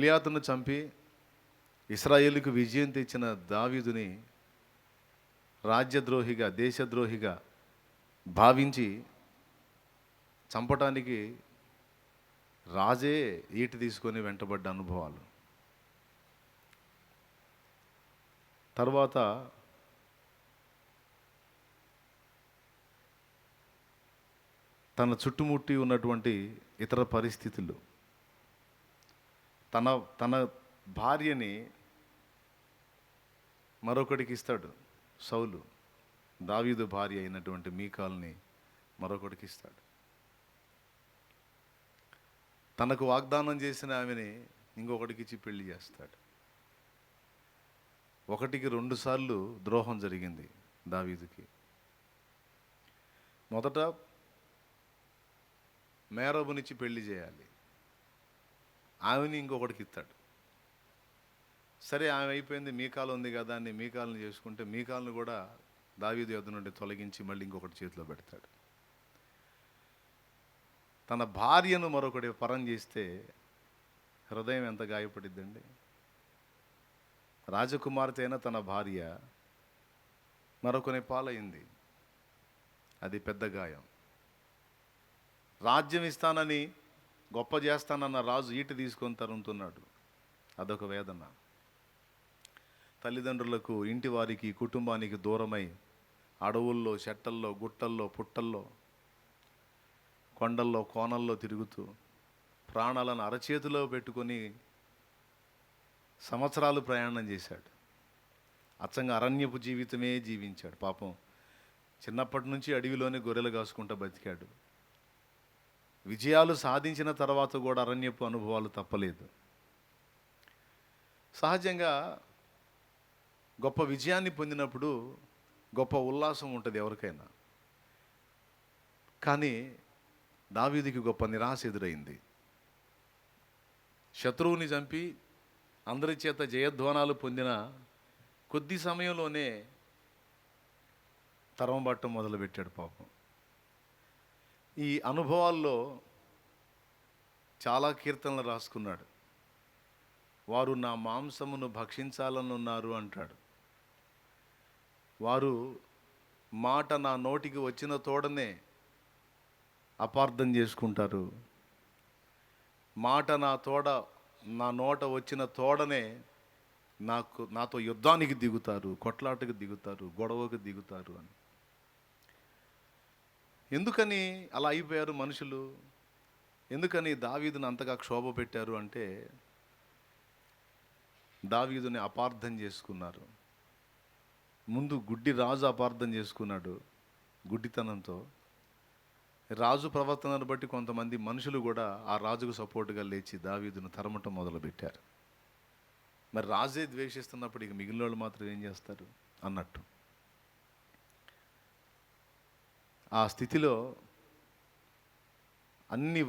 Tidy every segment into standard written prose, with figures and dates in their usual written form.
గొల్యాతును చంపి ఇశ్రాయేలుకు విజయం తెచ్చిన దావీదుని రాజ్యద్రోహిగా, దేశద్రోహిగా భావించి చంపటానికి రాజే ఈటి తీసుకొని వెంటబడ్డ అనుభవాలు. తర్వాత తన చుట్టుముట్టి ఉన్నటువంటి ఇతర పరిస్థితులు, తన తన భార్యని మరొకడికి ఇస్తాడు. సౌలు దావీదు భార్య అయినటువంటి మీకాల్ని మరొకడికి ఇస్తాడు. తనకు వాగ్దానం చేసిన ఆమెని ఇంకొకటికి ఇచ్చి పెళ్లి చేస్తాడు. 1కి 2 సార్లు ద్రోహం జరిగింది దావీదుకి. మొదట మేరబునిచ్చి పెళ్లి చేయాలి, ఆమెని ఇంకొకటికి ఇస్తాడు. సరే, ఆమె అయిపోయింది, మీకాలు ఉంది కదా అని మీకాలను చేసుకుంటే మీకాలను కూడా దావీదు యొద్ద నుండి తొలగించి మళ్ళీ ఇంకొకటి చేతిలో పెడతాడు. తన భార్యను మరొకటి పరం చేస్తే హృదయం ఎంత గాయపడిద్దండి. రాజకుమార్తె అయిన తన భార్య మరొకని పాలైంది, అది పెద్ద గాయం. రాజ్యం ఇస్తానని, గొప్ప చేస్తానన్న రాజు ఈటి తీసుకొని తరుముతున్నాడు, అదొక వేదన. తల్లిదండ్రులకు, ఇంటి వారికి, కుటుంబానికి దూరమై అడవుల్లో, చెట్టల్లో, గుట్టల్లో, పుట్టల్లో, కొండల్లో, కోనల్లో తిరుగుతూ ప్రాణాలను అరచేతిలో పెట్టుకొని సంవత్సరాలు ప్రయాణం చేశాడు. అచ్చంగా అరణ్యపు జీవితమే జీవించాడు. పాపం చిన్నప్పటి నుంచి అడవిలోనే గొర్రెలు కాసుకుంటూ బతికాడు. విజయాలు సాధించిన తర్వాత కూడా అరణ్యపు అనుభవాలు తప్పలేదు. సహజంగా గొప్ప విజయాన్ని పొందినప్పుడు గొప్ప ఉల్లాసం ఉంటుంది ఎవరికైనా. కానీ దావీదుకి గొప్ప నిరాశ ఎదురైంది. శత్రువుని చంపి అందరి చేత జయధ్వానాలు పొందిన కొద్ది సమయంలోనే తరంబట్టం మొదలుపెట్టాడు పాపం. ఈ అనుభవాల్లో చాలా కీర్తనలు రాసుకున్నాడు. వారు నా మాంసమును భక్షించాలనున్నారు అంటాడు. వారు మాట నా నోటికి వచ్చిన తోడనే అపార్థం చేసుకుంటారు. మాట నా నోట వచ్చిన తోడనే నాతో యుద్ధానికి దిగుతారు, కొట్లాటకు దిగుతారు, గొడవకు దిగుతారు అని. ఎందుకని అలా అయిపోయారు మనుషులు? ఎందుకని దావీదుని అంతగా క్షోభ పెట్టారు అంటే, దావీదుని అపార్థం చేసుకున్నారు. ముందు గుడ్డి రాజు అపార్థం చేసుకున్నాడు గుడ్డితనంతో. రాజు ప్రవర్తనను బట్టి కొంతమంది మనుషులు కూడా ఆ రాజుకు సపోర్టుగా లేచి దావీదును తరమటం మొదలుపెట్టారు. మరి రాజే ద్వేషిస్తున్నప్పుడు ఇక మిగిలిన వాళ్ళు మాత్రం ఏం చేస్తారు అన్నట్టు. ఆ స్థితిలో అన్ని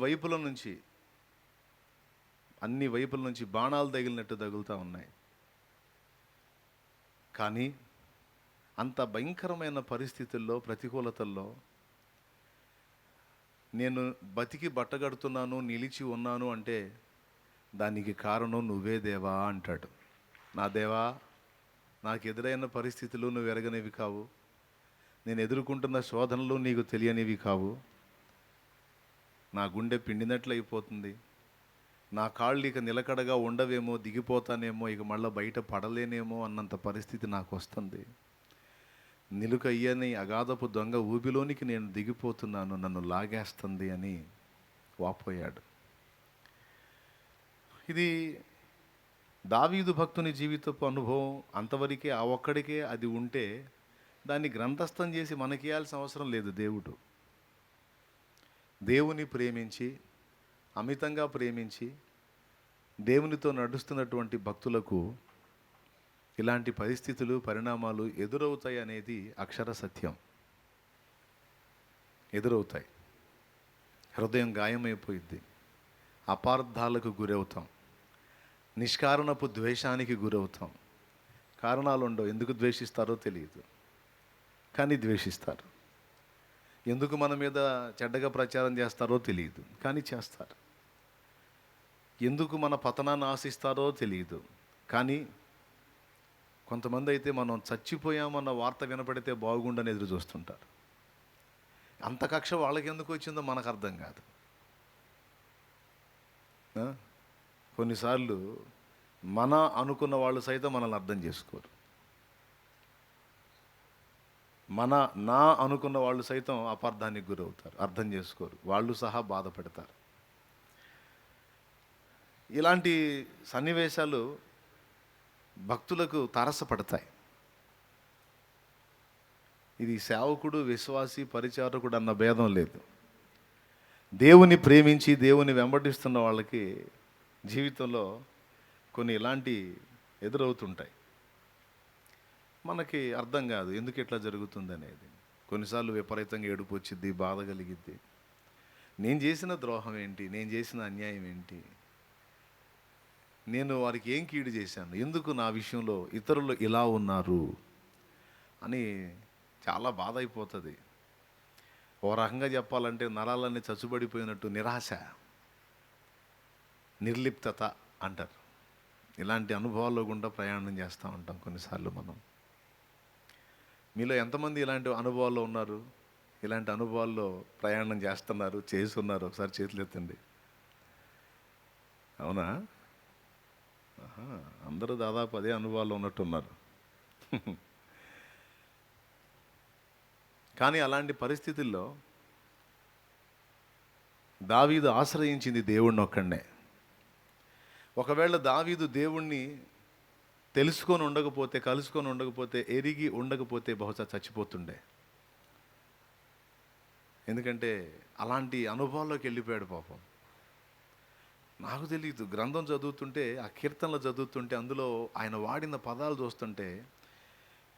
వైపుల నుంచి బాణాలు తగిలినట్టు తగులుతూ ఉన్నాయి. కానీ అంత భయంకరమైన పరిస్థితుల్లో, ప్రతికూలతల్లో నేను బతికి బట్టగడుతున్నాను, నిలిచి ఉన్నాను అంటే దానికి కారణం నువ్వే దేవా అంటాడు. నా దేవా, నాకు ఎదురైన పరిస్థితులు నువ్వు ఎరగనివి కావు, నేను ఎదుర్కొంటున్న శోధనలు నీకు తెలియనివి కావు. నా గుండె పిండినట్లు అయిపోతుంది, నా కాళ్ళు ఇక నిలకడగా ఉండవేమో, దిగిపోతానేమో, ఇక మళ్ళీ బయట పడలేనేమో అన్నంత పరిస్థితి నాకు వస్తుంది. నిలుకయ్యని అగాధపు దొంగ ఊబిలోనికి నేను దిగిపోతున్నాను, నన్ను లాగేస్తుంది అని వాపోయాడు. ఇది దావీదు భక్తుని జీవితపు అనుభవం. అంతవరకే, ఆ ఒక్కడికే అది ఉంటే దాన్ని గ్రంథస్థం చేసి మనకియాల్సిన అవసరం లేదు. దేవుని ప్రేమించి, అమితంగా ప్రేమించి దేవునితో నడుస్తున్నటువంటి భక్తులకు ఇలాంటి పరిస్థితులు, పరిణామాలు ఎదురవుతాయి అనేది అక్షర సత్యం. ఎదురవుతాయి. హృదయం గాయమైపోయిద్ది, అపార్థాలకు గురవుతాం, నిష్కారణపు ద్వేషానికి గురవుతాం. కారణాలు ఉండవు, ఎందుకు ద్వేషిస్తారో తెలియదు, కానీ ద్వేషిస్తారు. ఎందుకు మన మీద చెడ్డగా ప్రచారం చేస్తారో తెలియదు, కానీ చేస్తారు. ఎందుకు మన పతనాన్ని ఆశిస్తారో తెలియదు. కానీ కొంతమంది అయితే మనం చచ్చిపోయామన్న వార్త వినపడితే బాగుండని ఎదురు చూస్తుంటారు. అంత కక్ష వాళ్ళకి ఎందుకు వచ్చిందో మనకు అర్థం కాదు. ఆ? కొన్నిసార్లు మన అనుకున్న వాళ్ళు సైతం మనల్ని అర్థం చేసుకోరు. నా అనుకున్న వాళ్ళు సైతం అపార్థానికి గురవుతారు, అర్థం చేసుకోరు, వాళ్ళు సహా బాధపడతారు. ఇలాంటి సన్నివేశాలు భక్తులకు తారసపడతాయి. ఇది సేవకుడు, విశ్వాసి, పరిచారకుడు అన్న భేదం లేదు. దేవుని ప్రేమించి దేవుని వెంబడిస్తున్న వాళ్ళకి జీవితంలో కొన్ని ఇలాంటి ఎదురవుతుంటాయి. మనకి అర్థం కాదు ఎందుకు ఇట్లా జరుగుతుంది అనేది. కొన్నిసార్లు విపరీతంగా ఏడుపు వచ్చిద్ది, బాధ కలిగిద్ది. నేను చేసిన ద్రోహం ఏంటి, నేను చేసిన అన్యాయం ఏంటి, నేను వారికి ఏం కీడు చేశాను, ఎందుకు నా విషయంలో ఇతరులు ఇలా ఉన్నారు అని చాలా బాధ అయిపోతుంది. ఓ రకంగా చెప్పాలంటే నరాలన్నీ చచ్చుబడిపోయినట్టు నిరాశ, నిర్లిప్తత అంటారు. ఇలాంటి అనుభవాల్లో గుండా ప్రయాణం చేస్తూ ఉంటాం కొన్నిసార్లు మనం. మీలో ఎంతమంది ఇలాంటి అనుభవాల్లో ఉన్నారు, ఇలాంటి అనుభవాల్లో ప్రయాణం చేస్తున్నారు, చేస్తున్నారు? ఒకసారి చేతులు ఎత్తండి. అవునా? అందరూ దాదాపు అదే అనుభవాల్లో ఉన్నట్టున్నారు. కానీ అలాంటి పరిస్థితుల్లో దావీదు ఆశ్రయించింది దేవుణ్ణి ఒక్కడే. ఒకవేళ దావీదు దేవుణ్ణి తెలుసుకొని ఉండకపోతే, కలుసుకొని ఉండకపోతే, ఎరిగి ఉండకపోతే బహుశా చచ్చిపోతుండే. ఎందుకంటే అలాంటి అనుభవాల్లోకి వెళ్ళిపోయాడు పాపం. నాకు తెలియదు, గ్రంథం చదువుతుంటే, ఆ కీర్తనలు చదువుతుంటే, అందులో ఆయన వాడిన పదాలు చూస్తుంటే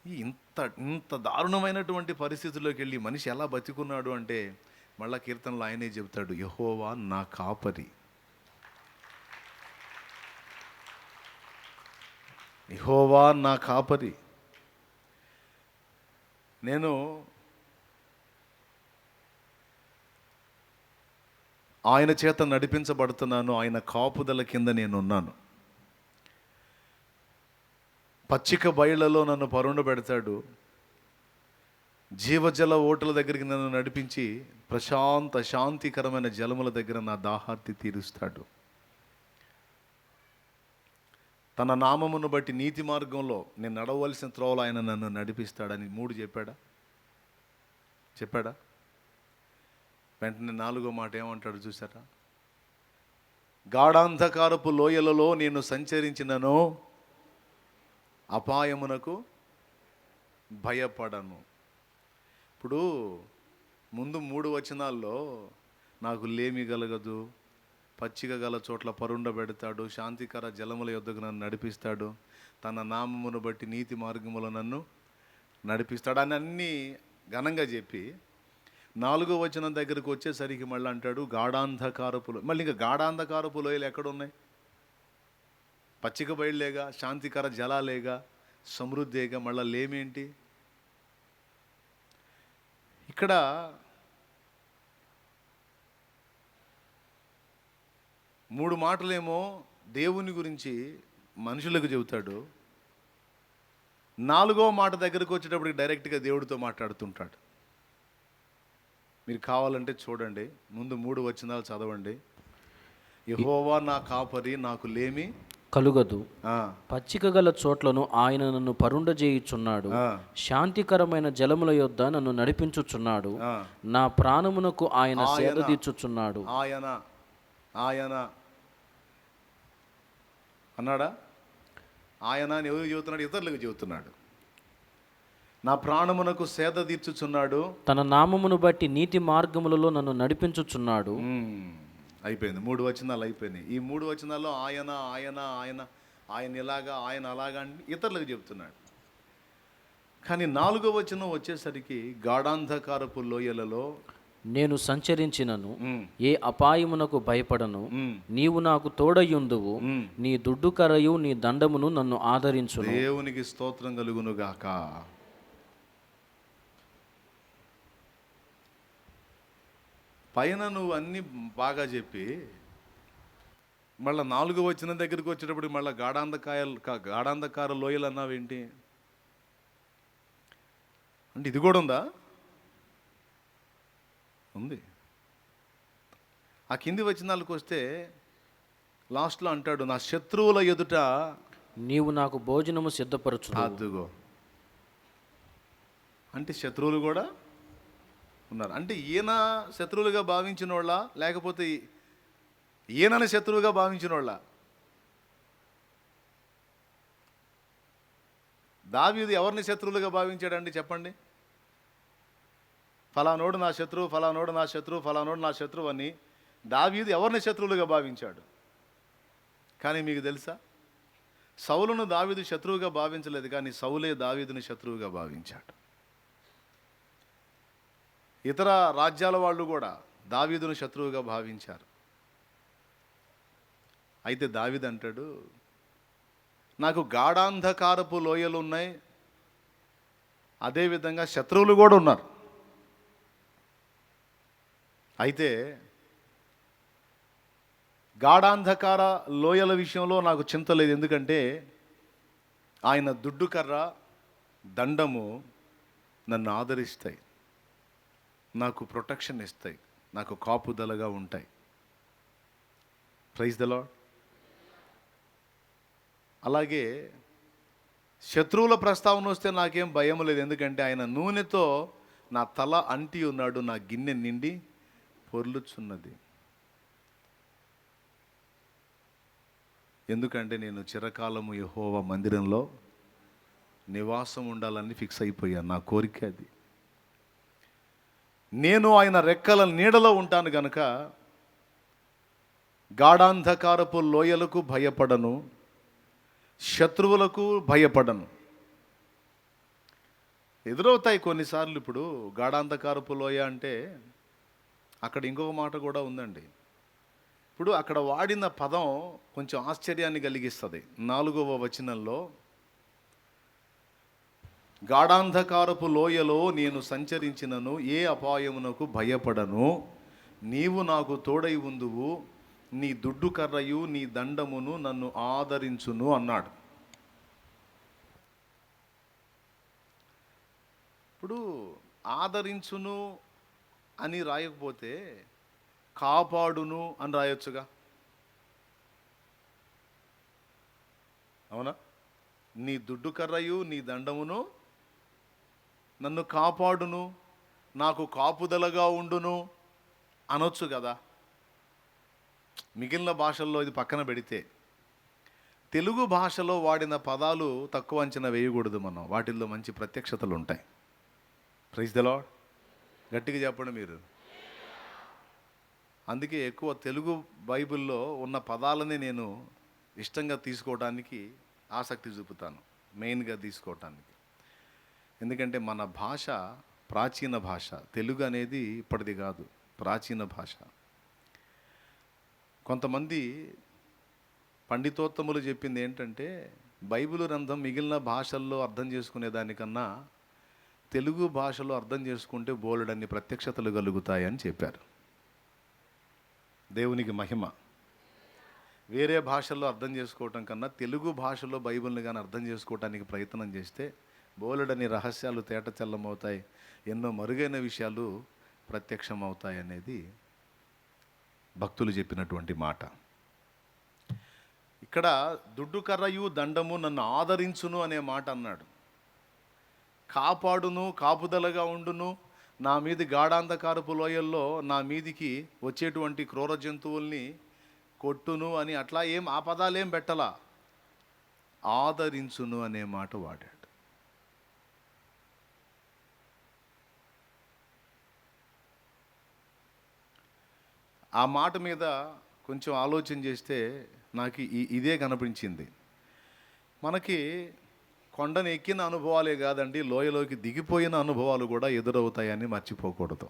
ఇంత దారుణమైనటువంటి పరిస్థితుల్లోకి వెళ్ళి మనిషి ఎలా బతికున్నాడు అంటే, మళ్ళా కీర్తనలో ఆయనే చెబుతాడు, యెహోవా నా కాపరి, యెహోవా నా కాపరి. నేను ఆయన చేత నడిపించబడుతున్నాను, ఆయన కాపుదల కింద నేనున్నాను. పచ్చిక బయళ్లలో నన్ను పరుండబెడతాడు, జీవజల ఓటల దగ్గరికి నన్ను నడిపించి ప్రశాంత శాంతికరమైన జలముల దగ్గర నా దాహార్తి తీరుస్తాడు. తన నామమును బట్టి నీతి మార్గంలో నేను నడవలసిన త్రోవలో ఆయన నన్ను నడిపిస్తాడని 3 చెప్పాడా? వెంటనే 4వ మాట ఏమంటాడు చూసారా? గాఢాంధకారపు లోయలలో నేను సంచరించినను అపాయమునకు భయపడను. ఇప్పుడు ముందు 3 వచనాల్లో నాకు లేమి కలగదు, పచ్చిక గల చోట్ల పరుండబెడతాడు, శాంతికర జలముల యొద్దకు నన్ను నడిపిస్తాడు, తన నామమును బట్టి నీతి మార్గములో నన్ను నడిపిస్తాడు అని అన్నీ ఘనంగా చెప్పి 4వ వచనం దగ్గరకు వచ్చేసరికి మళ్ళీ అంటాడు గాఢాంధకారపులో. మళ్ళీ ఇంకా గాఢాంధకారపు లోయలు ఎక్కడున్నాయి? పచ్చిక బయళ్ళేగా, శాంతికర జలాలేగా, సమృద్ధేగా, మళ్ళీ లేమేంటి? ఇక్కడ మూడు మాటలేమో దేవుని గురించి మనుషులకు చెబుతాడు, 4వ మాట దగ్గరకు వచ్చేటప్పటికి డైరెక్ట్గా దేవుడితో మాట్లాడుతుంటాడు. మీరు కావాలంటే చూడండి, ముందు 3 వచనాలు చదవండి. యెహోవా నా కాపరి, నాకు లేమి కలుగదు, పచ్చిక గల చోట్లను ఆయన నన్ను పరుండజేయుచున్నాడు, శాంతికరమైన జలముల యొద్ద నన్ను నడిపించుచున్నాడు, నా ప్రాణమునకు ఆయన సేద తీర్చుచున్నాడు. ఆయన అన్నాడా? ఆయన అని ఎవరికి చెబుతున్నాడు? ఇతరులకు చెబుతున్నాడు. నా ప్రాణమునకు సేద తీర్చుచున్నాడు, తన నామమును బట్టి నీతి మార్గములలో నన్ను నడిపించుచున్నాడు. అయిపోయింది. 3 వచనాలు అయిపోయినాయి. ఈ 3 వచనాల్లో ఆయన ఆయన ఆయన ఆయన ఇలాగా, ఆయన అలాగా అని ఇతరులకు చెప్తున్నాడు. కానీ 4వ వచనం వచ్చేసరికి గాఢాంధకారపు లోయలలో నేను సంచరించినను ఏ అపాయమునకు భయపడను, నీవు నాకు తోడయ్యుందువు, నీ దుడ్డు కరయు నీ దండమును నన్ను ఆదరించును. దేవునికి స్తోత్రం కలుగును గాక. పైన నువ్వు అన్నీ బాగా చెప్పి మళ్ళీ 4వ వచనం దగ్గరికి వచ్చేటప్పుడు మళ్ళీ గాఢాంధకార లోయలు అన్నావేంటి అంటే ఇది కూడా ఉందా? ఉంది. ఆ కింది వచనాలకు వస్తే లాస్ట్లో అంటాడు, నా శత్రువుల ఎదుట నీవు నాకు భోజనము సిద్ధపరచు. అదుగో, అంటే శత్రువులు కూడా ఉన్నారు. అంటే ఈయన శత్రువులుగా భావించిన వాళ్ళ, లేకపోతే ఈయనని శత్రువుగా భావించిన వాళ్ళ? దావీదు ఎవరిని శత్రువులుగా భావించాడండి చెప్పండి? ఫలానోడు నా శత్రువు, ఫలానోడు నా శత్రువు, ఫలానోడు నా శత్రువు అని దావీదు ఎవరిని శత్రువులుగా భావించాడు? కానీ మీకు తెలుసా, సౌలును దావీదు శత్రువుగా భావించలేదు, కానీ సౌలే దావీదుని శత్రువుగా భావించాడు. ఇతర రాజ్యాల వాళ్ళు కూడా దావీదును శత్రువుగా భావించారు. అయితే దావీదు అంటాడు, నాకు గాఢాంధకారపు లోయలు ఉన్నాయి, అదేవిధంగా శత్రువులు కూడా ఉన్నారు. అయితే గాఢాంధకార లోయల విషయంలో నాకు చింత లేదు, ఎందుకంటే ఆయన దుడ్డు కర్ర దండము నన్ను ఆదరిస్తాయి, నాకు ప్రొటెక్షన్ ఇస్తాయి, నాకు కాపుదలగా ఉంటాయి. Praise the Lord. అలాగే శత్రువుల ప్రస్తావన వస్తే నాకేం భయం లేదు, ఎందుకంటే ఆయన నూనెతో నా తల అంటి ఉన్నాడు, నా గిన్నె నిండి పొర్లుచున్నది. ఎందుకంటే నేను చిరకాలము యెహోవా మందిరంలో నివాసం ఉండాలని ఫిక్స్ అయిపోయాను. నా కోరిక అది. నేను ఆయన రెక్కల నీడలో ఉంటాను గనుక గాఢాంధకారపు లోయలకు భయపడను, శత్రువులకు భయపడను. ఎదురవుతాయి కొన్నిసార్లు. ఇప్పుడు గాఢాంధకారపు లోయ అంటే అక్కడ ఇంకొక మాట కూడా ఉందండి. ఇప్పుడు అక్కడ వాడిన పదం కొంచెం ఆశ్చర్యాన్ని కలిగిస్తుంది. 4వ వచనంలో, గాఢాంధకారపు లోయలో నేను సంచరించినను ఏ అపాయమునకు భయపడను, నీవు నాకు తోడై ఉందువు, నీ దుడ్డు కర్రయు నీ దండమును నన్ను ఆదరించును అన్నాడు. ఇప్పుడు ఆదరించును అని రాయకపోతే కాపాడును అని రాయొచ్చుగా, అవునా? నీ దుడ్డు కర్రయు నీ దండమును నన్ను కాపాడును, నాకు కాపుదలగా ఉండును అనొచ్చు కదా. మిగిలిన భాషల్లో ఇది పక్కన పెడితే తెలుగు భాషలో వాడిన పదాలు తక్కువ అంచనా వేయకూడదు మనం. వాటిల్లో మంచి ప్రత్యక్షతలు ఉంటాయి. Praise the Lord. గట్టిగా చెప్పండి మీరు. అందుకే ఎక్కువ తెలుగు బైబిల్లో ఉన్న పదాలని నేను ఇష్టంగా తీసుకోవడానికి ఆసక్తి చూపుతాను, మెయిన్గా తీసుకోవటానికి. ఎందుకంటే మన భాష ప్రాచీన భాష. తెలుగు అనేది ఇప్పటిది కాదు, ప్రాచీన భాష. కొంతమంది పండితోత్తములు చెప్పింది ఏంటంటే, బైబిల్ గ్రంథం మిగిలిన భాషల్లో అర్థం చేసుకునే దానికన్నా తెలుగు భాషలో అర్థం చేసుకుంటే బోలెడన్ని ప్రత్యక్షతలు కలుగుతాయని చెప్పారు. దేవునికి మహిమ. వేరే భాషల్లో అర్థం చేసుకోవటం కన్నా తెలుగు భాషలో బైబిల్ని కానీ అర్థం చేసుకోవటానికి ప్రయత్నం చేస్తే బోలెడని రహస్యాలు తేటచెల్లమవుతాయి, ఎన్నో మరుగైన విషయాలు ప్రత్యక్షమవుతాయి అనేది భక్తులు చెప్పినటువంటి మాట. ఇక్కడ దుడ్డు కర్రయు దండము నన్ను ఆదరించును అనే మాట అన్నాడు. కాపాడును, కాపుదలగా ఉండును, నా మీది గాఢాంధకారపు లోయల్లో నా మీదికి వచ్చేటువంటి క్రూర జంతువుల్ని కొట్టును అని అట్లా ఏం ఆ పదాలేం పెట్టలా, ఆదరించును అనే మాట వాడాడు. ఆ మాట మీద కొంచెం ఆలోచన చేస్తే నాకు ఇదే కనిపించింది. మనకి కొండను ఎక్కిన అనుభవాలే కాదండి, లోయలోకి దిగిపోయిన అనుభవాలు కూడా ఎదురవుతాయని మర్చిపోకూడదు.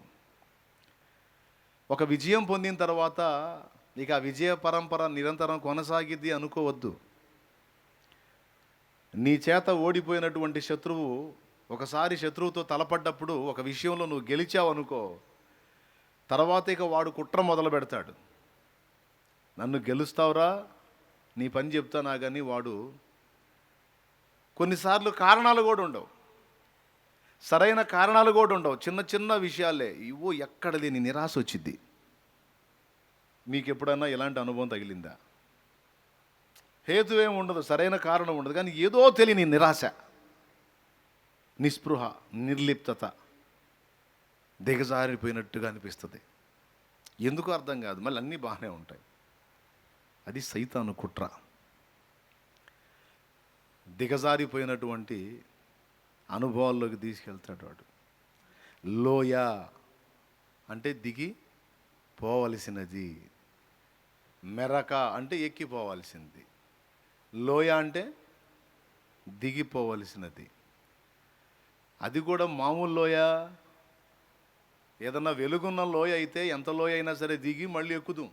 ఒక విజయం పొందిన తర్వాత ఇక ఆ విజయ పరంపర నిరంతరం కొనసాగిద్ది అనుకోవద్దు. నీ చేత ఓడిపోయినటువంటి శత్రువు ఒకసారి శత్రువుతో తలపడ్డప్పుడు ఒక విషయంలో నువ్వు గెలిచావు అనుకో, తర్వాత ఇక వాడు కుట్ర మొదలు పెడతాడు. నన్ను గెలుస్తావురా, నీ పని చెప్తానా కానీ వాడు కొన్నిసార్లు కారణాలు కూడా ఉండవు, సరైన కారణాలు కూడా ఉండవు, చిన్న చిన్న విషయాలే ఇవో ఎక్కడ లేని నిరాశ వచ్చింది. మీకు ఎప్పుడన్నా ఎలాంటి అనుభవం తగిలిందా? హేతు ఏమి ఉండదు, సరైన కారణం ఉండదు, కానీ ఏదో తెలియని నిరాశ, నిస్పృహ, నిర్లిప్తత, దిగజారిపోయినట్టుగా అనిపిస్తుంది. ఎందుకు అర్థం కాదు, మళ్ళీ అన్నీ బాగానే ఉంటాయి. అది సైతాను కుట్ర. దిగజారిపోయినటువంటి అనుభవాల్లోకి తీసుకెళ్తాడు వాడు. లోయ అంటే దిగి పోవలసినది, మెరక అంటే ఎక్కిపోవాల్సింది, లోయ అంటే దిగిపోవలసినది. అది కూడా మామూలు లోయ, ఏదన్నా వెలుగున్న లోయ అయితే ఎంత లోయ అయినా సరే దిగి మళ్ళీ ఎక్కుదాం.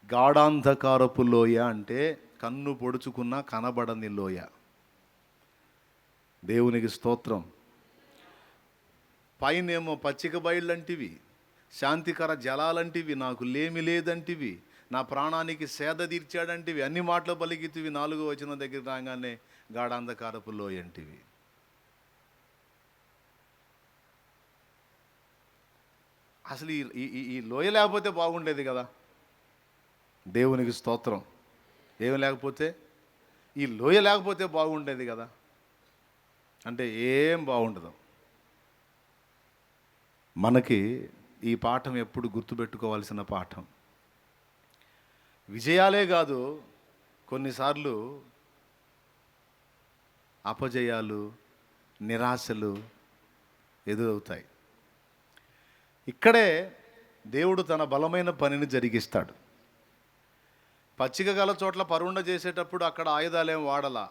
గాఢాంధకారపు లోయ అంటే కన్ను పొడుచుకున్న కనబడని లోయ. దేవునికి స్తోత్రం. పైనేమో పచ్చిక బయళ్ళంటివి, శాంతికర జలాలంటివి, నాకు లేమి లేదంటివి, నా ప్రాణానికి సేద తీర్చాడంటివి, అన్ని మాటలు పలికితివి, 4వ వచనం దగ్గర రాగానే గాఢాంధకారపు లోయ అంటివి. అసలు ఈ లోయ లేకపోతే బాగుండేది కదా. దేవునికి స్తోత్రం. ఏమి లేకపోతే, ఈ లోయ లేకపోతే బాగుండేది కదా. అంటే ఏం బాగుండదు. మనకి ఈ పాఠం ఎప్పుడు గుర్తుపెట్టుకోవాల్సిన పాఠం. విజయాలే కాదు, కొన్నిసార్లు అపజయాలు, నిరాశలు ఎదురవుతాయి. ఇక్కడే దేవుడు తన బలమైన పనిని జరిగిస్తాడు. పచ్చిక గల చోట్ల పరుండ చేసేటప్పుడు అక్కడ ఆయుధాలేం వాడలా,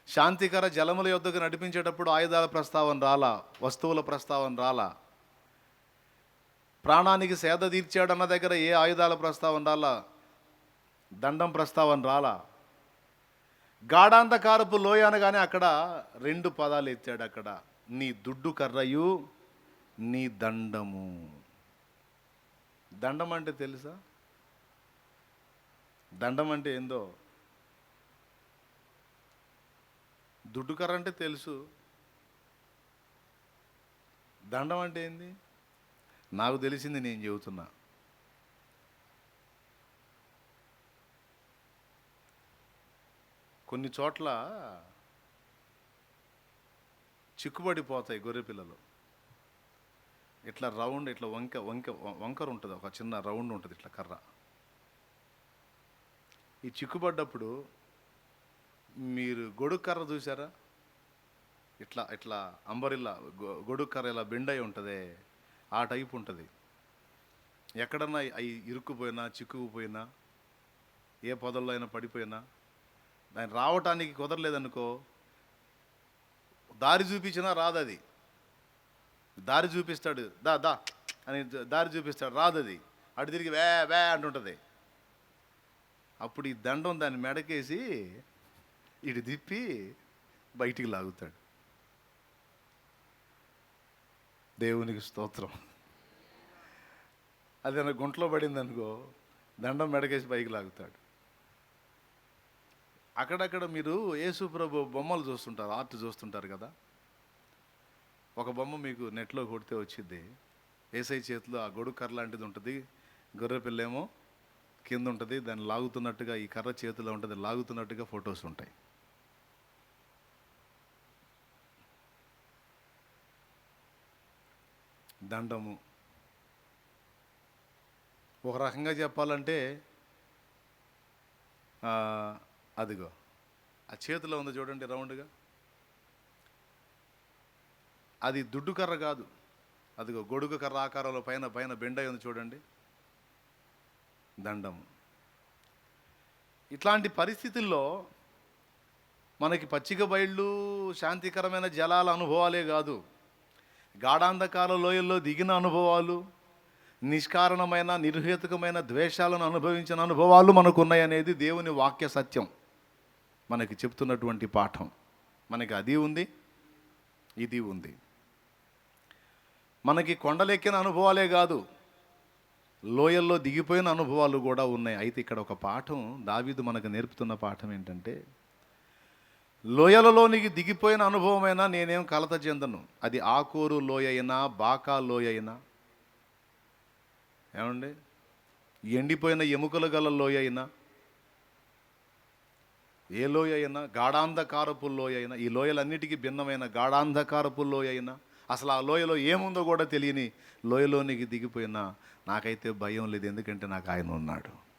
శాంతికర జలముల యొద్దకు నడిపించేటప్పుడు ఆయుధాల ప్రస్తావన రాలా, వస్తువుల ప్రస్తావన రాలా, ప్రాణానికి సేద తీర్చాడన్న దగ్గర ఏ ఆయుధాల ప్రస్తావన రాలా, దండం ప్రస్తావన రాలా. గాఢాంధకారపు లోయ అనగానే అక్కడ 2 పదాలు ఎత్తాడు. అక్కడ నీ దుడ్డు కర్రయు నీ దండము. దండం అంటే తెలుసా? దండం అంటే ఏందో. దుడ్డు కర్ర అంటే తెలుసు, దండం అంటే ఏంది నాకు తెలిసింది నేను చెబుతున్నా. కొన్ని చోట్ల చిక్కుబడిపోతాయి గొర్రె పిల్లలు. ఇట్లా రౌండ్, ఇట్లా వంకర ఉంటుంది, ఒక చిన్న రౌండ్ ఉంటుంది ఇట్లా కర్ర. ఈ చిక్కుబడ్డప్పుడు మీరు గొడుగు కర్ర చూసారా? ఇట్లా ఇట్లా అంబరిల్లా గొడుగు కర్ర ఇలా బెండ్ అయి ఉంటుంది, ఆ టైప్ ఉంటుంది. ఎక్కడన్నా అవి ఇరుక్కుపోయినా, చిక్కుకుపోయినా, ఏ పొదల్లో అయినా పడిపోయినా, దాన్ని రావటానికి కుదరలేదనుకో, దారి చూపించినా రాదు. అది దారి చూపిస్తాడు, దా దా అని దారి చూపిస్తాడు, రాదు. అది అటు తిరిగి వే వే అంటుంటుంది. అప్పుడు ఈ దండం దాన్ని మెడకేసి ఇటు తిప్పి బయటికి లాగుతాడు. దేవునికి స్తోత్రం. అది నా గుంట్లో పడింది అనుకో, దండం మెడకేసి పైకి లాగుతాడు. అక్కడక్కడ మీరు యేసు ప్రభు బొమ్మలు చూస్తుంటారు, ఆర్ట్ చూస్తుంటారు కదా. ఒక బొమ్మ మీకు నెట్లో కొడితే వచ్చింది. యేసయ్య చేతిలో ఆ గొడుగు కర్ర లాంటిది ఉంటుంది, గొర్రె పిల్లేమో కింద ఉంటుంది, దాన్ని లాగుతున్నట్టుగా, ఈ కర్ర చేతిలో ఉంటుంది, లాగుతున్నట్టుగా ఫొటోస్ ఉంటాయి. దండము ఒక రకంగా చెప్పాలంటే అదిగో ఆ చేతిలో ఉంది చూడండి రౌండ్గా, అది దుడ్డు కర్ర కాదు, అదిగో గొడుగు కర్ర ఆకారంలో పైన పైన బెండ్ అయి ఉంది చూడండి, దండము. ఇట్లాంటి పరిస్థితుల్లో మనకి పచ్చిక బయళ్ళు, శాంతికరమైన జలాల అనుభవాలే కాదు, గాఢాంధకార లోయల్లో దిగిన అనుభవాలు, నిష్కారణమైన నిర్హేతుకమైన ద్వేషాలను అనుభవించిన అనుభవాలు మనకున్నాయనేది దేవుని వాక్య సత్యం మనకి చెప్తున్నటువంటి పాఠం. మనకి అది ఉంది, ఇది ఉంది. మనకి కొండలెక్కిన అనుభవాలే కాదు, లోయల్లో దిగిపోయిన అనుభవాలు కూడా ఉన్నాయి. అయితే ఇక్కడ ఒక పాఠం దావీదు మనకు నేర్పుతున్న పాఠం ఏంటంటే, లోయలలోనికి దిగిపోయిన అనుభవమైనా నేనేం కలత చెందను. అది ఆకోరు లోయ అయినా, బాకా లోయ అయినా, ఏమండి, ఎండిపోయిన ఎముకలు గల లోయ అయినా, ఏ లోయ అయినా, గాఢాంధకారపు లోయ అయినా, ఈ లోయలన్నిటికీ భిన్నమైన గాఢాంధకారపు లోయ అయినా, అసలు ఆ లోయలో ఏముందో కూడా తెలియని లోయలోనికి దిగిపోయినా నాకైతే భయం లేదు. ఎందుకంటే నాకు ఆయన ఉన్నాడు.